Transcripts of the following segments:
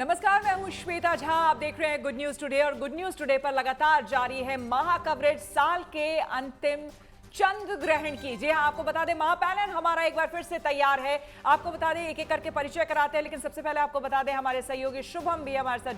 नमस्कार, मैं हूं श्वेता झा। आप देख रहे हैं गुड न्यूज टुडे और गुड न्यूज टुडे पर लगातार जारी है महा कवरेज साल के अंतिम चंद्र ग्रहण की। जी हां, आपको बता दें महा पैनल हमारा एक बार फिर से तैयार है। आपको बता दें एक एक करके परिचय कराते हैं, लेकिन सबसे पहले आपको बता दें हमारे सहयोगी शुभम भी हमारे साथ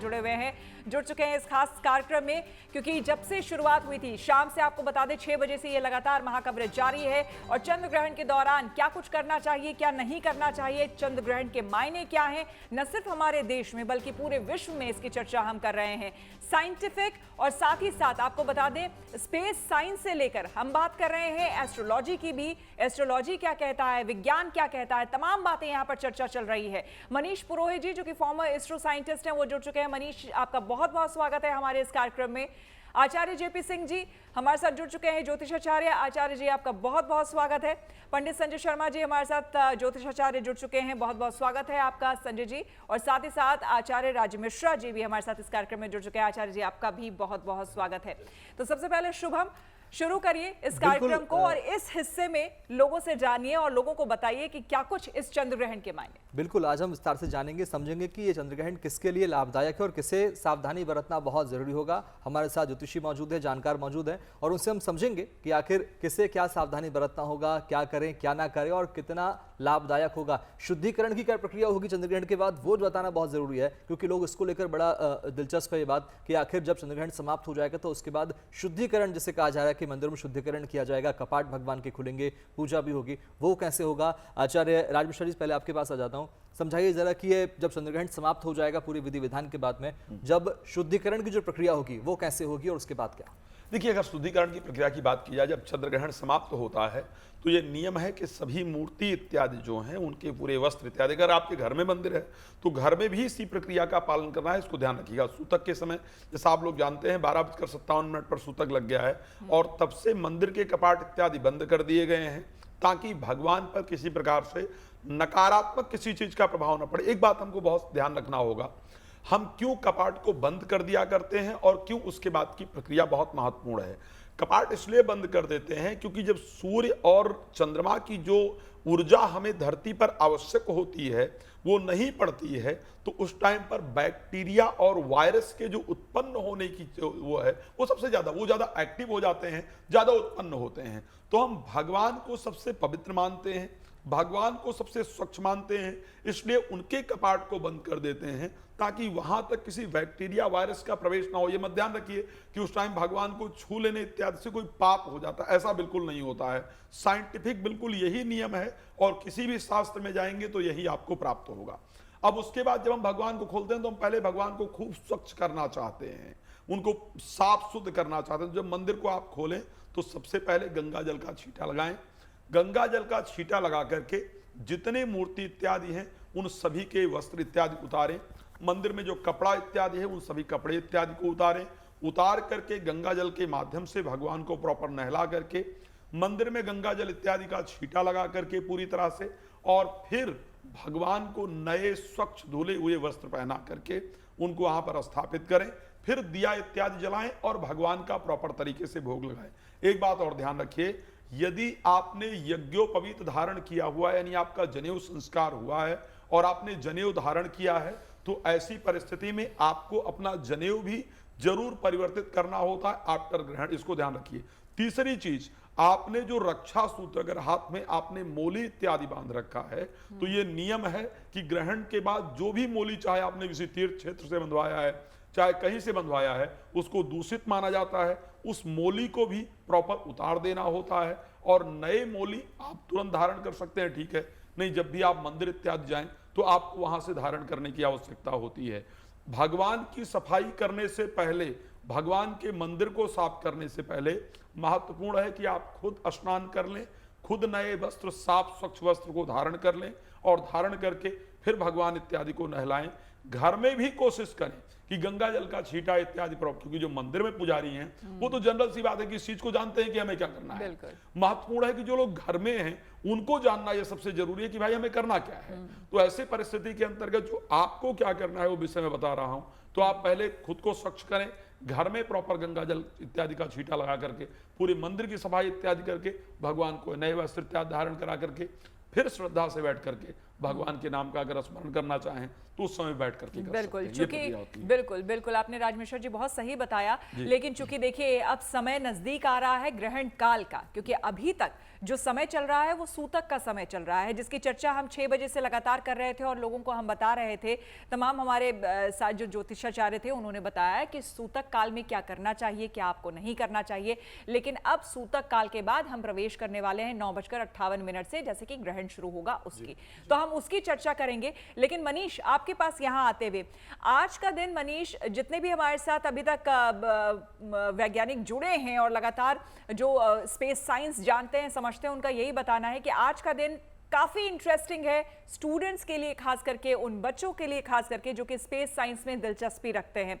जुड़ चुके हैं इस खास कार्यक्रम में, क्योंकि जब से शुरुआत हुई थी शाम से आपको बता दें 6 बजे से ये लगातार महा कवरेज जारी है। और चंद्र ग्रहण के दौरान क्या कुछ करना चाहिए, क्या नहीं करना चाहिए, चंद्र ग्रहण के मायने क्या हैं, न सिर्फ हमारे देश में बल्कि पूरे विश्व में इसकी चर्चा हम कर रहे हैं। साइंटिफिक और साथ ही साथ आपको बता दें स्पेस साइंस से लेकर हम बात कर रहे हैं एस्ट्रोलॉजी की भी। एस्ट्रोलॉजी क्या कहता है, विज्ञान क्या कहता है, तमाम बातें यहां पर चर्चा चल रही है। मनीष पुरोहित जी जो कि फॉर्मर इसरो साइंटिस्ट हैं वो जुड़ चुके हैं। मनीष, आपका बहुत बहुत स्वागत है हमारे इस कार्यक्रम में। आचार्य जेपी सिंह जी हमारे साथ जुड़ चुके हैं, ज्योतिषाचार्य। आचार्य जी आपका बहुत बहुत स्वागत है। पंडित संजय शर्मा जी हमारे साथ ज्योतिषाचार्य जुड़ चुके हैं, बहुत बहुत स्वागत है आपका संजय जी। और साथ ही साथ आचार्य राज मिश्रा जी भी हमारे साथ इस कार्यक्रम में जुड़ चुके हैं। आचार्य जी आपका भी बहुत बहुत स्वागत है। तो सबसे पहले शुभम, शुरू करिए इस कार्यक्रम को और इस हिस्से में लोगों से जानिए और लोगों को बताइए कि क्या कुछ इस चंद्र ग्रहण के मायने। बिल्कुल, आज हम विस्तार से जानेंगे, समझेंगे कि ये चंद्र ग्रहण किसके लिए लाभदायक है और किसे सावधानी बरतना बहुत जरूरी होगा। हमारे साथ ज्योतिषी मौजूद है, जानकार मौजूद है और उनसे हम समझेंगे कि आखिर किसे क्या सावधानी बरतना होगा, क्या करें क्या ना करें और कितना लाभदायक होगा। शुद्धिकरण की क्या प्रक्रिया होगी चंद्र ग्रहण के बाद, वो बताना बहुत जरूरी है, क्योंकि लोग इसको लेकर बड़ा दिलचस्प है ये बात कि आखिर जब चंद्र ग्रहण समाप्त हो जाएगा तो उसके बाद शुद्धिकरण जिसे कहा जा रहा है कि मंदिर में शुद्धिकरण किया जाएगा, कपाट भगवान के खुलेंगे, पूजा भी होगी, वो कैसे होगा। आचार्य राज मिश्रा जी पहले आपके पास आ जाता हूँ, समझाइए जरा कि ये जब चंद्रग्रहण समाप्त हो जाएगा पूरी विधि विधान के बाद में, जब शुद्धिकरण की जो प्रक्रिया होगी वो कैसे होगी और उसके बाद क्या। देखिए, अगर शुद्धिकरण की प्रक्रिया की बात की जाए, जब चंद्रग्रहण समाप्त होता है तो ये नियम है कि सभी मूर्ति इत्यादि जो हैं उनके पूरे वस्त्र इत्यादि, अगर आपके घर में मंदिर है तो घर में भी इसी प्रक्रिया का पालन करना है। इसको ध्यान रखिएगा। सूतक के समय जैसा आप लोग जानते हैं 12:57 पर सूतक लग गया है और तब से मंदिर के कपाट इत्यादि बंद कर दिए गए हैं ताकि भगवान पर किसी प्रकार से नकारात्मक किसी चीज का प्रभाव न पड़े। एक बात हमको बहुत ध्यान रखना होगा, हम क्यों कपाट को बंद कर दिया करते हैं और क्यों उसके बाद की प्रक्रिया बहुत महत्वपूर्ण है। कपाट इसलिए बंद कर देते हैं क्योंकि जब सूर्य और चंद्रमा की जो ऊर्जा हमें धरती पर आवश्यक होती है वो नहीं पड़ती है तो उस टाइम पर बैक्टीरिया और वायरस के जो उत्पन्न होने की वो है वो सबसे ज्यादा एक्टिव हो जाते हैं, ज्यादा उत्पन्न होते हैं। तो हम भगवान को सबसे पवित्र मानते हैं, भगवान को सबसे स्वच्छ मानते हैं, इसलिए उनके कपाट को बंद कर देते हैं ताकि वहां तक किसी बैक्टीरिया वायरस का प्रवेश ना हो। ये मत ध्यान रखिए कि उस टाइम भगवान को छू लेने इत्यादि से कोई पाप हो जाता है, ऐसा बिल्कुल नहीं होता है। साइंटिफिक बिल्कुल यही नियम है और किसी भी शास्त्र में जाएंगे तो यही आपको प्राप्त होगा। अब उसके बाद जब हम भगवान को खोलते हैं तो हम पहले भगवान को खूब स्वच्छ करना चाहते हैं, उनको साफ शुद्ध करना चाहते हैं। जब मंदिर को आप खोलें तो सबसे पहले गंगा जल का छींटा लगाएं। गंगा जल का छींटा लगा करके जितने मूर्ति इत्यादि हैं उन सभी के वस्त्र इत्यादि उतारें। मंदिर में जो कपड़ा इत्यादि है उन सभी कपड़े इत्यादि को उतारें। उतार करके गंगा जल के माध्यम से भगवान को प्रॉपर नहला करके मंदिर में गंगा जल इत्यादि का छींटा लगा करके पूरी तरह से, और फिर भगवान को नए स्वच्छ धुले हुए वस्त्र पहना करके उनको वहां पर स्थापित करें। फिर दिया इत्यादि जलाएं और भगवान का प्रॉपर तरीके से भोग लगाएं। एक बात और ध्यान रखिए, यदि आपने यज्ञोपवीत धारण किया हुआ है यानी आपका जनेऊ संस्कार हुआ है और आपने जनेऊ धारण किया है तो ऐसी परिस्थिति में आपको अपना जनेऊ भी जरूर परिवर्तित करना होता है आफ्टर ग्रहण, इसको ध्यान रखिए। तीसरी चीज, आपने जो रक्षा सूत्र अगर हाथ में आपने मोली इत्यादि बांध रखा है तो ये नियम है कि ग्रहण के बाद जो भी मोली, चाहे आपने किसी तीर्थ क्षेत्र से बंधवाया है चाहे कहीं से बंधवाया है, उसको दूषित माना जाता है। उस मोली को भी प्रॉपर उतार देना होता है और नए मोली आप तुरंत धारण कर सकते हैं, ठीक है, नहीं जब भी आप मंदिर इत्यादि जाएं तो आपको वहां से धारण करने की आवश्यकता होती है। भगवान की सफाई करने से पहले, भगवान के मंदिर को साफ करने से पहले महत्वपूर्ण है कि आप खुद स्नान कर लें, खुद नए वस्त्र, साफ स्वच्छ वस्त्र को धारण कर लें और धारण करके फिर भगवान इत्यादि को नहलाएं। घर में भी कोशिश करें कि गंगा जल का छींटा इत्यादि प्रॉपर, क्योंकि जो मंदिर में पुजारी हैं वो तो जनरल सी बात है कि इस चीज को जानते हैं कि हमें क्या करना है। महत्वपूर्ण है कि जो लोग घर में हैं उनको जानना यह सबसे जरूरी है कि भाई हमें करना क्या है। तो ऐसे परिस्थिति के अंतर्गत जो आपको क्या करना है वो विषय में बता रहा हूं। तो आप पहले खुद को स्वच्छ करें, घर में प्रॉपर गंगा जल इत्यादि का छींटा लगा करके पूरे मंदिर की सफाई इत्यादि करके भगवान को नए वस्त्र इत्यादि धारण करा करके फिर श्रद्धा से बैठ करके भगवान के नाम का अगर स्मरण करना चाहें तो उस समय बैठ करके कर बिल्कुल, सकते हैं। ये चूंकि प्रक्रिया होती है। बिल्कुल बिल्कुल आपने राज मिश्रा जी बहुत सही बताया, लेकिन चूंकि देखिए अब समय नजदीक आ रहा है ग्रहण काल का, क्योंकि अभी तक जो समय चल रहा है वो सूतक का समय चल रहा है, जिसकी चर्चा हम 6 बजे से लगातार कर रहे थे और लोगों को हम बता रहे थे, तमाम हमारे साथ जो ज्योतिषाचार्य थे उन्होंने बताया कि सूतक काल में क्या करना चाहिए, क्या आपको नहीं करना चाहिए। लेकिन अब सूतक काल के बाद हम प्रवेश करने वाले हैं 9:58 से, जैसे कि ग्रहण शुरू होगा उसकी, तो हम उसकी चर्चा करेंगे। लेकिन मनीष, आपके पास यहां आते हुए आज का दिन, मनीष, जितने भी हमारे साथ अभी तक वैज्ञानिक जुड़े हैं और लगातार जो स्पेस साइंस जानते हैं समझते हैं, उनका यही बताना है कि आज का दिन काफी इंटरेस्टिंग है स्टूडेंट्स के लिए, खास करके उन बच्चों के लिए खास करके जो कि स्पेस साइंस में दिलचस्पी रखते हैं।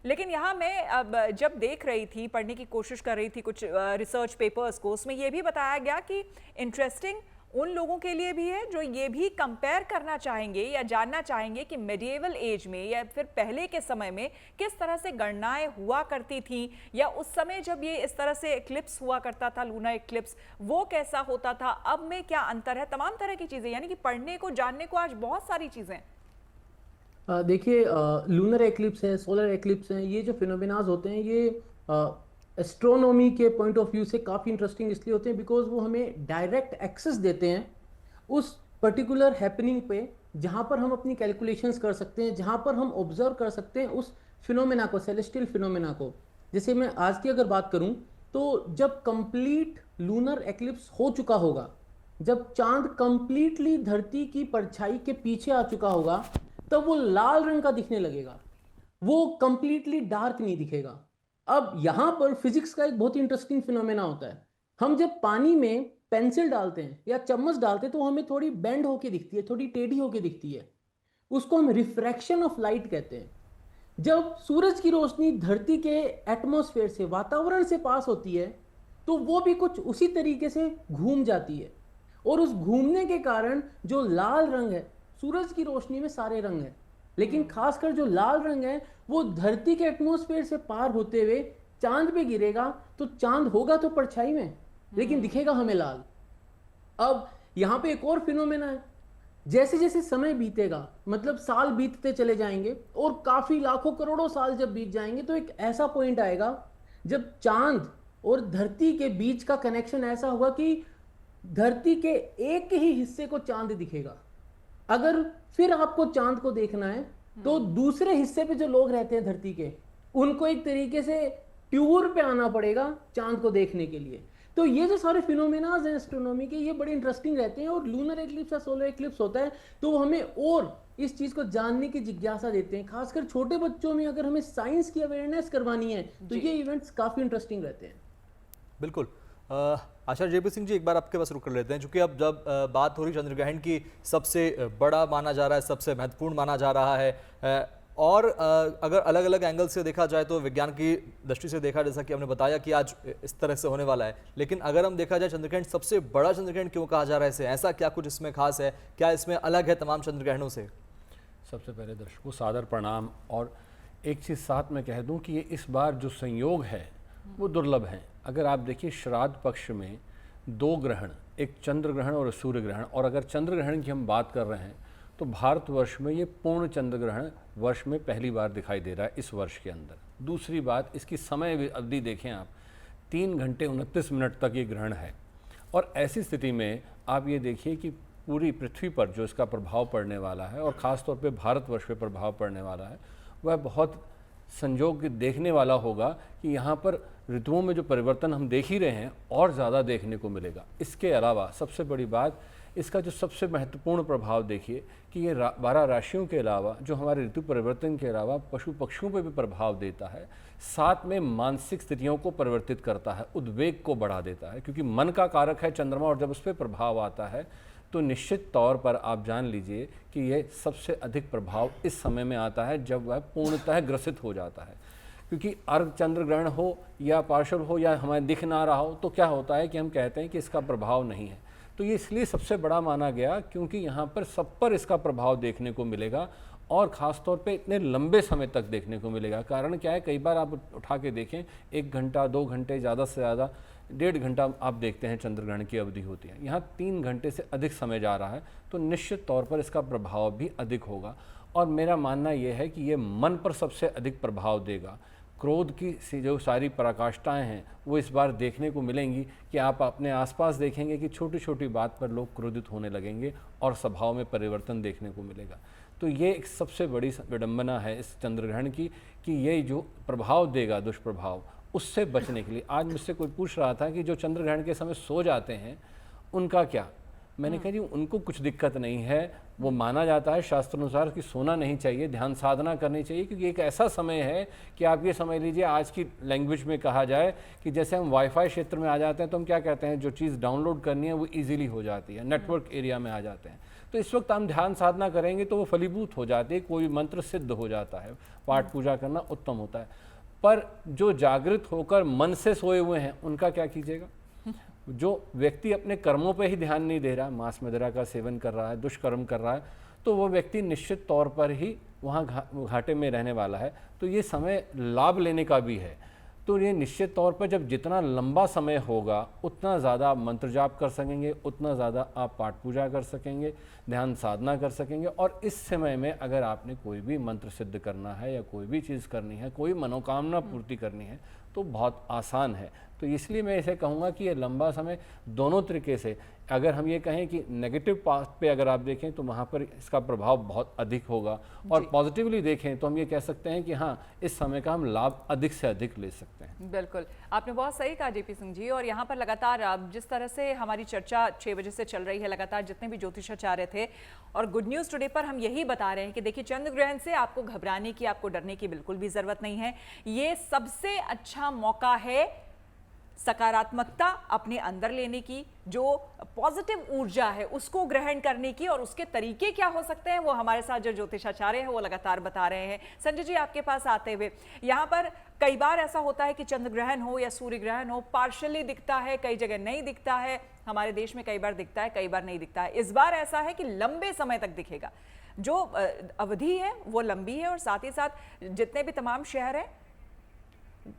लेकिन यहाँ मैं अब जब देख रही थी, पढ़ने की कोशिश कर रही थी कुछ रिसर्च पेपर्स को, उसमें यह भी बताया गया कि इंटरेस्टिंग उन लोगों के लिए भी है जो ये भी कंपेयर करना चाहेंगे या जानना चाहेंगे कि मेडिएवल एज में या फिर पहले के समय में किस तरह से गणनाएं हुआ करती थी, या उस समय जब ये इस तरह से एक्लिप्स हुआ करता था, लूनर एक्लिप्स, वो कैसा होता था, अब में क्या अंतर है, तमाम तरह की चीजें, यानी कि पढ़ने को जानने को आज बहुत सारी चीजें। देखिए, लूनर एक्लिप्स है, सोलर एक्लिप्स हैं, ये जो फिनोमेनाज होते हैं ये एस्ट्रोनॉमी के पॉइंट ऑफ व्यू से काफ़ी इंटरेस्टिंग इसलिए होते हैं बिकॉज वो हमें डायरेक्ट एक्सेस देते हैं उस पर्टिकुलर हैपनिंग पे, जहाँ पर हम अपनी कैलकुलेशंस कर सकते हैं, जहाँ पर हम ऑब्जर्व कर सकते हैं उस फिनोमेना को, सेलेस्टियल फिनोमेना को। जैसे मैं आज की अगर बात करूँ तो जब कंप्लीट लूनर एक्लिप्स हो चुका होगा, जब चांद कंप्लीटली धरती की परछाई के पीछे आ चुका होगा, तब वो लाल रंग का दिखने लगेगा, वो कंप्लीटली डार्क नहीं दिखेगा। अब यहां पर फिजिक्स का एक बहुत ही इंटरेस्टिंग फिनोमेना होता है। हम जब पानी में पेंसिल डालते हैं या चम्मच डालते हैं तो हमें थोड़ी बेंड होके दिखती है, थोड़ी टेढ़ी होके दिखती है, उसको हम रिफ्रैक्शन ऑफ लाइट कहते हैं। जब सूरज की रोशनी धरती के एटमॉस्फेयर से, वातावरण से पास होती है, तो वो भी कुछ उसी तरीके से घूम जाती है, और उस घूमने के कारण जो लाल रंग है, सूरज की रोशनी में सारे रंग हैं, लेकिन खासकर जो लाल रंग है वो धरती के एटमॉस्फेयर से पार होते हुए चांद पे गिरेगा, तो चांद होगा तो परछाई में, लेकिन दिखेगा हमें लाल। अब यहां पे एक और फिनोमेना है, जैसे जैसे समय बीतेगा, मतलब साल बीतते चले जाएंगे और काफी लाखों करोड़ों साल जब बीत जाएंगे, तो एक ऐसा पॉइंट आएगा जब चांद और धरती के बीच का कनेक्शन ऐसा होगा कि धरती के एक ही हिस्से को चांद दिखेगा। अगर फिर आपको चांद को देखना है तो दूसरे हिस्से पे जो लोग रहते हैं धरती के, उनको एक तरीके से टूर पे आना पड़ेगा चांद को देखने के लिए। तो ये जो सारे फिनोमेनाज हैं एस्ट्रोनॉमी के, ये बड़े इंटरेस्टिंग रहते हैं, और लूनर एक्लिप्स या सोलर एक्लिप्स होता है तो वो हमें और इस चीज को जानने की जिज्ञासा देते हैं। खासकर छोटे बच्चों में अगर हमें साइंस की अवेयरनेस करवानी है तो ये इवेंट्स काफी इंटरेस्टिंग रहते हैं। बिल्कुल। आचार्य जेपी सिंह जी, एक बार आपके पास रुक कर लेते हैं, क्योंकि अब जब बात हो रही चंद्रग्रहण की, सबसे बड़ा माना जा रहा है, सबसे महत्वपूर्ण माना जा रहा है, और अगर अलग अलग एंगल से देखा जाए तो विज्ञान की दृष्टि से देखा, जैसा कि हमने बताया कि आज इस तरह से होने वाला है, लेकिन अगर हम देखा जाए चंद्रग्रहण सबसे बड़ा चंद्रग्रहण क्यों कहा जा रहा है इसे, ऐसा क्या कुछ इसमें खास है, क्या इसमें अलग है तमाम चंद्रग्रहणों से? सबसे पहले दर्शकों को सादर प्रणाम, और एक चीज़ साथ में कह दूं कि ये इस बार जो संयोग है वो दुर्लभ है। अगर आप देखिए श्राद्ध पक्ष में 2 ग्रहण, एक चंद्र ग्रहण और सूर्य ग्रहण, और अगर चंद्र ग्रहण की हम बात कर रहे हैं तो भारतवर्ष में ये पूर्ण चंद्र ग्रहण वर्ष में पहली बार दिखाई दे रहा है इस वर्ष के अंदर। दूसरी बात, इसकी समय अवधि देखें आप, 3 घंटे 29 मिनट तक ये ग्रहण है, और ऐसी स्थिति में आप ये देखिए कि पूरी पृथ्वी पर जो इसका प्रभाव पड़ने वाला है, और ख़ासतौर पे भारतवर्ष पे प्रभाव पड़ने वाला है, वह बहुत संयोग देखने वाला होगा कि यहाँ पर ऋतुओं में जो परिवर्तन हम देख ही रहे हैं और ज़्यादा देखने को मिलेगा। इसके अलावा सबसे बड़ी बात, इसका जो सबसे महत्वपूर्ण प्रभाव देखिए कि ये 12 राशियों के अलावा, जो हमारे ऋतु परिवर्तन के अलावा पशु पक्षियों पर भी प्रभाव देता है, साथ में मानसिक स्थितियों को परिवर्तित करता है, उद्वेग को बढ़ा देता है, क्योंकि मन का कारक है चंद्रमा, और जब उस पर प्रभाव आता है तो निश्चित तौर पर आप जान लीजिए कि ये सबसे अधिक प्रभाव इस समय में आता है जब वह पूर्णतः ग्रसित हो जाता है। क्योंकि अर्ध चंद्र ग्रहण हो या पार्श्व हो या हमें दिख ना रहा हो तो क्या होता है कि हम कहते हैं कि इसका प्रभाव नहीं है। तो ये इसलिए सबसे बड़ा माना गया क्योंकि यहाँ पर सब पर इसका प्रभाव देखने को मिलेगा, और ख़ास तौर पे इतने लंबे समय तक देखने को मिलेगा। कारण क्या है, कई बार आप उठा के देखें 1 घंटा 2 घंटे, ज़्यादा से ज़्यादा 1.5 घंटा आप देखते हैं चंद्र ग्रहण की अवधि होती है। यहाँ 3 घंटे से अधिक समय जा रहा है, तो निश्चित तौर पर इसका प्रभाव भी अधिक होगा। और मेरा मानना ये है कि ये मन पर सबसे अधिक प्रभाव देगा। क्रोध की जो सारी पराकाष्ठाएं हैं वो इस बार देखने को मिलेंगी कि आप अपने आसपास देखेंगे कि छोटी छोटी बात पर लोग क्रोधित होने लगेंगे और स्वभाव में परिवर्तन देखने को मिलेगा। तो ये एक सबसे बड़ी विडंबना है इस चंद्रग्रहण की कि ये जो प्रभाव देगा, दुष्प्रभाव, उससे बचने के लिए। आज मुझसे कोई पूछ रहा था कि जो चंद्रग्रहण के समय सो जाते हैं उनका क्या। मैंने कहा जी उनको कुछ दिक्कत नहीं है, वो माना जाता है शास्त्र अनुसार कि सोना नहीं चाहिए, ध्यान साधना करनी चाहिए, क्योंकि एक ऐसा समय है कि आप ये समझ लीजिए, आज की लैंग्वेज में कहा जाए कि जैसे हम वाईफाई क्षेत्र में आ जाते हैं तो हम क्या कहते हैं, जो चीज़ डाउनलोड करनी है वो ईजिली हो जाती है, नेटवर्क एरिया में आ जाते हैं। तो इस वक्त हम ध्यान साधना करेंगे तो वो फलीभूत हो जाती है, कोई मंत्र सिद्ध हो जाता है, पाठ पूजा करना उत्तम होता है। पर जो जागृत होकर मन से सोए हुए हैं उनका क्या कीजिएगा। जो व्यक्ति अपने कर्मों पे ही ध्यान नहीं दे रहा, मांस मदिरा का सेवन कर रहा है, दुष्कर्म कर रहा है, तो वो व्यक्ति निश्चित तौर पर ही वहाँ घाटे में रहने वाला है। तो ये समय लाभ लेने का भी है। तो ये निश्चित तौर पर जब जितना लंबा समय होगा उतना ज़्यादा आप मंत्र जाप कर सकेंगे, उतना ज़्यादा आप पाठ पूजा कर सकेंगे, ध्यान साधना कर सकेंगे। और इस समय में अगर आपने कोई भी मंत्र सिद्ध करना है या कोई भी चीज़ करनी है, कोई मनोकामना पूर्ति करनी है, तो बहुत आसान है। तो इसलिए मैं इसे कहूँगा कि ये लंबा समय दोनों तरीके से, अगर हम ये कहें कि नेगेटिव पाथ पे अगर आप देखें तो वहाँ पर इसका प्रभाव बहुत अधिक होगा, और पॉजिटिवली देखें तो हम ये कह सकते हैं कि हाँ, इस समय का हम लाभ अधिक से अधिक ले सकते हैं। बिल्कुल, आपने बहुत सही कहा जेपी सिंह जी। और यहाँ पर लगातार अब जिस तरह से हमारी चर्चा 6 बजे से चल रही है, लगातार जितने भी ज्योतिषाचार्य थे और गुड न्यूज़ टुडे पर हम यही बता रहे हैं कि देखिए, चंद्र ग्रहण से आपको घबराने की, आपको डरने की बिल्कुल भी ज़रूरत नहीं है। ये सबसे अच्छा मौका है सकारात्मकता अपने अंदर लेने की, जो पॉजिटिव ऊर्जा है उसको ग्रहण करने की। और उसके तरीके क्या हो सकते हैं वो हमारे साथ जो ज्योतिषाचार्य हैं वो लगातार बता रहे हैं। संजय जी, आपके पास आते हुए, यहाँ पर कई बार ऐसा होता है कि चंद्र ग्रहण हो या सूर्य ग्रहण हो, पार्शियली दिखता है, कई जगह नहीं दिखता है। हमारे देश में कई बार दिखता है, कई बार नहीं दिखता है। इस बार ऐसा है कि लंबे समय तक दिखेगा। जो अवधि है वो लंबी है, और साथ ही साथ जितने भी तमाम शहर हैं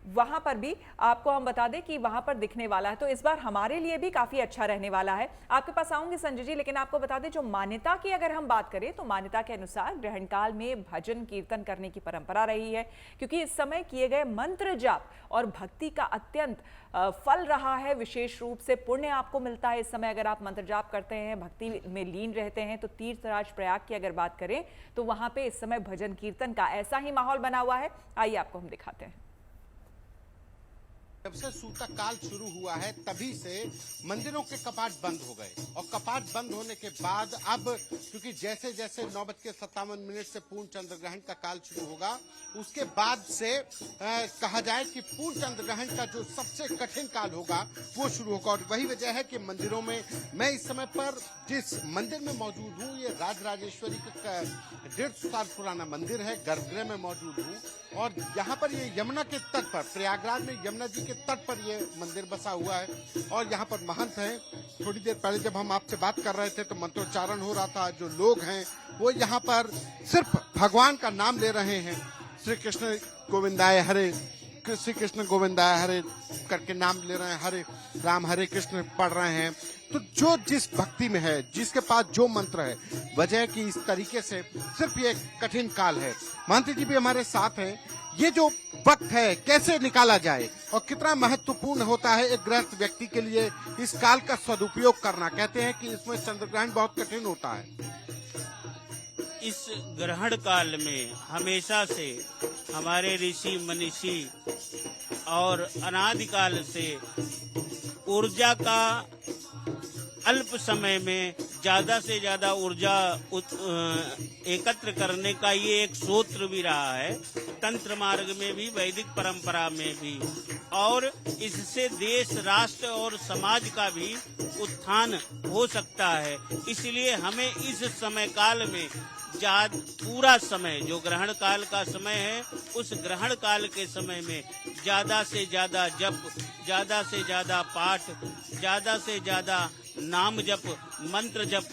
वहां पर भी आपको हम बता दें कि वहां पर दिखने वाला है। तो इस बार हमारे लिए भी काफी अच्छा रहने वाला है। आपके पास आऊंगी संजय जी, लेकिन आपको बता दें, जो मान्यता की अगर हम बात करें तो मान्यता के अनुसार ग्रहण काल में भजन कीर्तन करने की परंपरा रही है, क्योंकि इस समय किए गए मंत्र जाप और भक्ति का अत्यंत फल रहा है। विशेष रूप से पुण्य आपको मिलता है इस समय अगर आप मंत्र जाप करते हैं, भक्ति में लीन रहते हैं। तो तीर्थराज प्रयाग की अगर बात करें तो वहां पे इस समय भजन कीर्तन का ऐसा ही माहौल बना हुआ है। आइए आपको हम दिखाते हैं। जब से सूतक काल शुरू हुआ है तभी से मंदिरों के कपाट बंद हो गए, और कपाट बंद होने के बाद अब क्योंकि जैसे जैसे 9:57 से पूर्ण चंद्र ग्रहण का काल शुरू होगा, उसके बाद से कहा जाए कि पूर्ण चंद्र ग्रहण का जो सबसे कठिन काल होगा वो शुरू होगा। और वही वजह है कि मंदिरों में, मैं इस समय पर जिस मंदिर में मौजूद हूँ, ये राजराजेश्वरी का 150 साल पुराना मंदिर है, गर्भगृह में मौजूद हूँ। और यहाँ पर ये यमुना के तट पर, प्रयागराज में यमुना जी के तट पर ये मंदिर बसा हुआ है। और यहाँ पर महंत हैं। थोड़ी देर पहले जब हम आपसे बात कर रहे थे तो मंत्रोच्चारण हो रहा था। जो लोग हैं वो यहाँ पर सिर्फ भगवान का नाम ले रहे हैं, श्री कृष्ण गोविंदाय हरे, श्री कृष्ण गोविंदाय हरे करके नाम ले रहे हैं, हरे राम हरे कृष्ण पढ़ रहे हैं। तो जो जिस भक्ति में है, जिसके पास जो मंत्र है, वजह की इस तरीके से सिर्फ ये कठिन काल है। महंत जी भी हमारे साथ हैं। ये जो वक्त है कैसे निकाला जाए और कितना महत्वपूर्ण होता है एक गृहस्थ व्यक्ति के लिए इस काल का सदुपयोग करना। कहते हैं कि इसमें चंद्र ग्रहण बहुत कठिन होता है। इस ग्रहण काल में हमेशा से हमारे ऋषि मनीषी और अनादिकाल से ऊर्जा का अल्प समय में ज्यादा से ज्यादा ऊर्जा एकत्र करने का ये एक सूत्र भी रहा है, तंत्र मार्ग में भी, वैदिक परंपरा में भी। और इससे देश, राष्ट्र और समाज का भी उत्थान हो सकता है। इसलिए हमें इस समय काल में पूरा समय, जो ग्रहण काल का समय है, उस ग्रहण काल के समय में ज्यादा से ज्यादा जप, ज्यादा से ज्यादा पाठ, ज्यादा से ज्यादा नाम जप, मंत्र जप।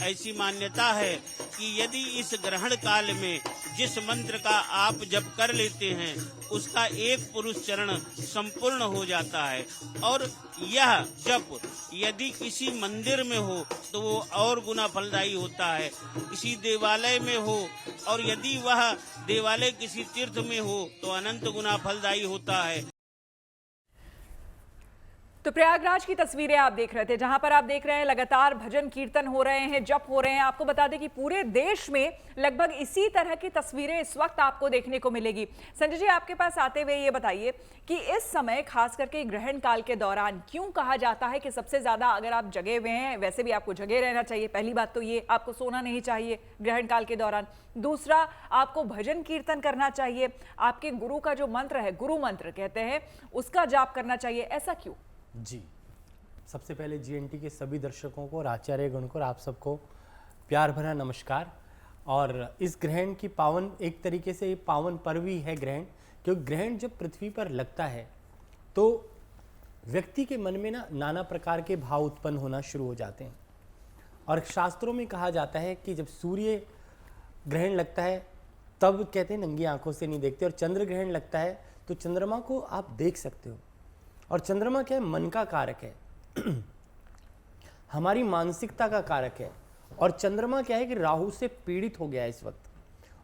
ऐसी मान्यता है कि यदि इस ग्रहण काल में जिस मंत्र का आप जप कर लेते हैं उसका एक पुरुष चरण संपूर्ण हो जाता है, और यह जप यदि किसी मंदिर में हो तो वो और गुना फलदायी होता है, किसी देवालय में हो और यदि वह देवालय किसी तीर्थ में हो तो अनंत गुना फलदायी होता है। तो प्रयागराज की तस्वीरें आप देख रहे थे, जहां पर आप देख रहे हैं लगातार भजन कीर्तन हो रहे हैं, जप हो रहे हैं। आपको बता दें कि पूरे देश में लगभग इसी तरह की तस्वीरें इस वक्त आपको देखने को मिलेगी। संजय जी, आपके पास आते हुए ये बताइए कि इस समय खास करके ग्रहण काल के दौरान क्यों कहा जाता है कि सबसे ज्यादा अगर आप जगे हुए हैं, वैसे भी आपको जगे रहना चाहिए, पहली बात तो ये, आपको सोना नहीं चाहिए ग्रहण काल के दौरान। दूसरा, आपको भजन कीर्तन करना चाहिए, आपके गुरु का जो मंत्र है, गुरु मंत्र कहते हैं, उसका जाप करना चाहिए, ऐसा क्यों? जी, सबसे पहले जीएनटी के सभी दर्शकों को और आचार्य गण को और आप सबको प्यार भरा नमस्कार। और इस ग्रहण की पावन, एक तरीके से ये पावन पर्व ही है ग्रहण, क्योंकि ग्रहण जब पृथ्वी पर लगता है तो व्यक्ति के मन में नाना प्रकार के भाव उत्पन्न होना शुरू हो जाते हैं। और शास्त्रों में कहा जाता है कि जब सूर्य ग्रहण लगता है तब कहते हैं नंगी आंखों से नहीं देखते, और चंद्र ग्रहण लगता है तो चंद्रमा को आप देख सकते हो। और चंद्रमा क्या है? मन का कारक है हमारी मानसिकता का कारक है। और चंद्रमा क्या है कि राहु से पीड़ित हो गया है इस वक्त,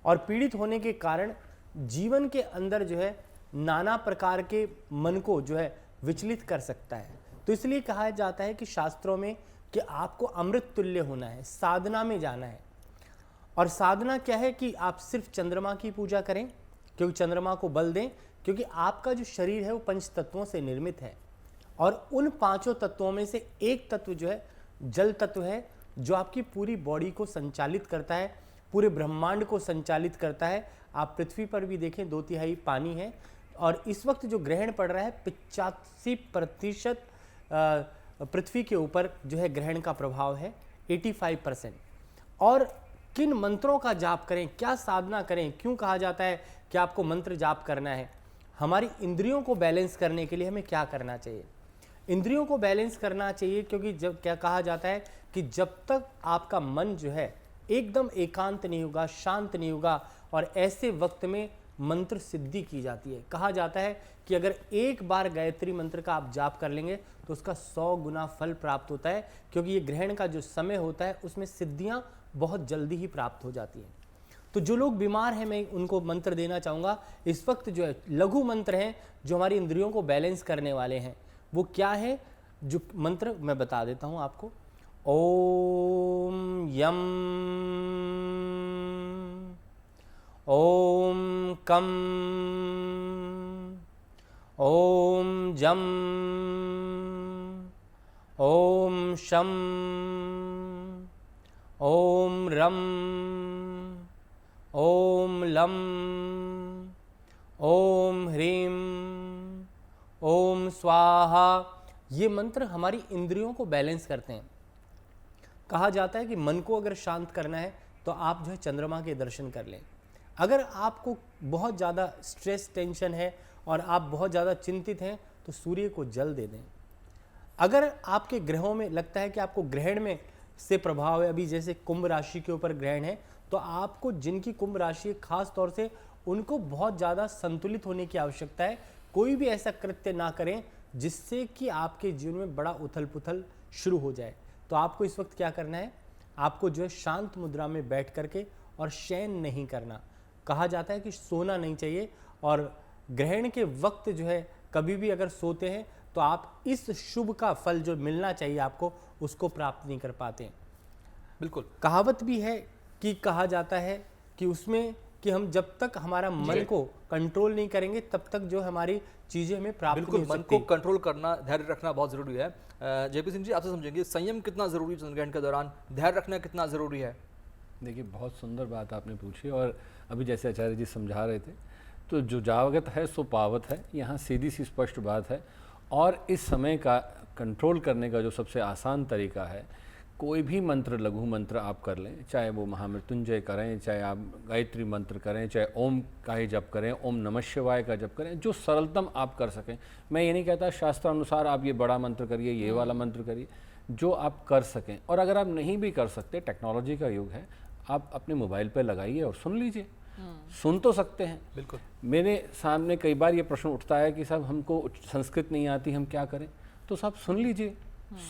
और पीड़ित होने के कारण जीवन के अंदर जो है नाना प्रकार के मन को जो है विचलित कर सकता है। तो इसलिए कहा जाता है कि शास्त्रों में कि आपको अमृत तुल्य होना है, साधना में जाना है। और साधना क्या है कि आप सिर्फ चंद्रमा की पूजा करें, क्योंकि चंद्रमा को बल दें, क्योंकि आपका जो शरीर है वो पंच तत्वों से निर्मित है, और उन पांचों तत्वों में से एक तत्व जो है जल तत्व है, जो आपकी पूरी बॉडी को संचालित करता है, पूरे ब्रह्मांड को संचालित करता है। आप पृथ्वी पर भी देखें 2/3 पानी है, और इस वक्त जो ग्रहण पड़ रहा है 85% पृथ्वी के ऊपर जो है ग्रहण का प्रभाव है, 85%। और किन मंत्रों का जाप करें, क्या साधना करें, क्यों कहा जाता है कि आपको मंत्र जाप करना है? हमारी इंद्रियों को बैलेंस करने के लिए हमें क्या करना चाहिए? इंद्रियों को बैलेंस करना चाहिए, क्योंकि जब क्या कहा जाता है कि जब तक आपका मन जो है एकदम एकांत नहीं होगा, शांत नहीं होगा, और ऐसे वक्त में मंत्र सिद्धि की जाती है। कहा जाता है कि अगर एक बार गायत्री मंत्र का आप जाप कर लेंगे तो उसका 100 गुना फल प्राप्त होता है, क्योंकि ये ग्रहण का जो समय होता है उसमें सिद्धियां बहुत जल्दी ही प्राप्त हो जाती हैं। तो जो लोग बीमार हैं मैं उनको मंत्र देना चाहूँगा। इस वक्त जो है लघु मंत्र हैं जो हमारी इंद्रियों को बैलेंस करने वाले हैं। वो क्या है? जो मंत्र मैं बता देता हूँ आपको। ओम यम, ओम कम, ओम जम, ओम शम, ओम रम, ओम लम, ओम ह्रीम, ओम स्वाहा। ये मंत्र हमारी इंद्रियों को बैलेंस करते हैं। कहा जाता है कि मन को अगर शांत करना है तो आप जो है चंद्रमा के दर्शन कर लें। अगर आपको बहुत ज़्यादा स्ट्रेस, टेंशन है और आप बहुत ज़्यादा चिंतित हैं तो सूर्य को जल दे दें। अगर आपके ग्रहों में लगता है कि आपको ग्रहण में से प्रभाव है, अभी जैसे कुंभ राशि के ऊपर ग्रहण है, तो आपको जिनकी कुंभ राशि है खास तौर से उनको बहुत ज़्यादा संतुलित होने की आवश्यकता है। कोई भी ऐसा कृत्य ना करें जिससे कि आपके जीवन में बड़ा उथल पुथल शुरू हो जाए। तो आपको इस वक्त क्या करना है? आपको जो है शांत मुद्रा में बैठ करके और शयन नहीं करना। कहा जाता है कि सोना नहीं चाहिए, और ग्रहण के वक्त जो है कभी भी अगर सोते हैं तो आप इस शुभ का फल जो मिलना चाहिए आपको उसको प्राप्त नहीं कर पाते। बिल्कुल, कहावत भी है कि कहा जाता है कि उसमें कि हम जब तक हमारा मन को कंट्रोल नहीं करेंगे तब तक जो हमारी चीजें हमें प्राप्त नहीं हो बिल्कुल, मन सकती। को कंट्रोल करना, धैर्य रखना बहुत जरूरी है। जेपी सिंह जी, आपसे समझेंगे संयम कितना जरूरी है चंद्रग्रहण के दौरान, धैर्य रखना कितना जरूरी है? देखिए, बहुत सुंदर बात आपने पूछी, और अभी जैसे आचार्य जी समझा रहे थे, तो जो जागत है सो पावत है, यहाँ सीधी सी स्पष्ट बात है। और इस समय का कंट्रोल करने का जो सबसे आसान तरीका है, कोई भी मंत्र, लघु मंत्र आप कर लें, चाहे वो महामृत्युंजय करें, चाहे आप गायत्री मंत्र करें, चाहे ओम का ही जप करें, ओम नमः शिवाय का जप करें, जो सरलतम आप कर सकें। मैं ये नहीं कहता शास्त्र अनुसार आप ये बड़ा मंत्र करिए, ये वाला मंत्र करिए, जो आप कर सकें। और अगर आप नहीं भी कर सकते, टेक्नोलॉजी का युग है, आप अपने मोबाइल पे लगाइए और सुन लीजिए। सुन तो सकते हैं। बिल्कुल। मेरे सामने कई बार ये प्रश्न उठता है कि साहब हमको संस्कृत नहीं आती, हम क्या करें? तो साहब सुन लीजिए,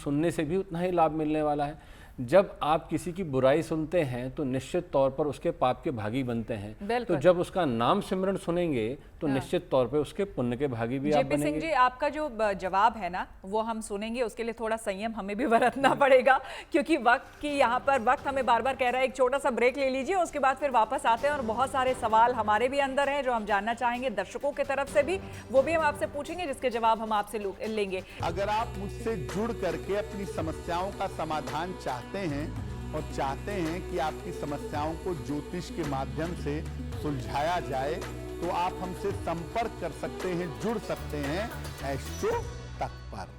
सुनने से भी उतना ही लाभ मिलने वाला है। जब आप किसी की बुराई सुनते हैं तो निश्चित तौर पर उसके पाप के भागी बनते हैं। तो बिल्कुल। जब उसका नाम सिमरन सुनेंगे तो निश्चित तौर पे उसके पुण्य के भागी भी आप जेपी सिंह बनेंगे। जी, आपका जो जवाब है ना वो हम सुनेंगे, उसके लिए थोड़ा संयम हमें भी बरतना पड़ेगा, क्योंकि वक्त की यहाँ पर वक्त हमें बार बार कह रहा है एक छोटा सा ब्रेक ले लीजिए, उसके बाद फिर वापस आते हैं और बहुत सारे सवाल हमारे भी अंदर हैं जो हम जानना चाहेंगे, दर्शकों की तरफ से भी वो भी हम आपसे पूछेंगे, जिसके जवाब हम आपसे लेंगे। अगर आप मुझसे जुड़ करके अपनी समस्याओं का समाधान चाहते हैं और चाहते हैं कि आपकी समस्याओं को ज्योतिष के माध्यम से सुलझाया जाए, तो आप हमसे संपर्क कर सकते हैं, जुड़ सकते हैं एस्ट्रो तक पर।